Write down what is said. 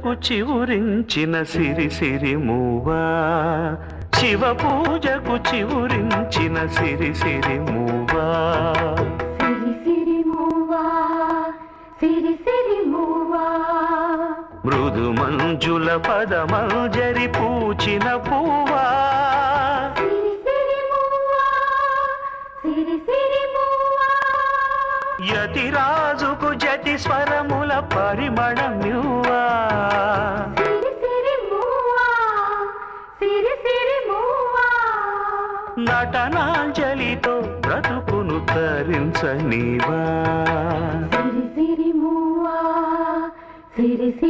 పూజకు చివురించిన సిరి సిరి మూవా శివ పూజకు చివురించిన సిరి సిరి మూవా సిరి సిరి మూవా సిరి సిరి మూవా మృదు మంజుల పదమంజరి పూచిన పూవా సిరి సిరి మూవా సిరి సిరి మూవా యతిరాజుకు జటి స్వరముల పరిమళమ్యువా సిరి సిరి మూవా సిరి సిరి మూవా నటనాంజలితో బ్రతుకును తరించనివా సిరి సిరి మూవా సిరి సిరి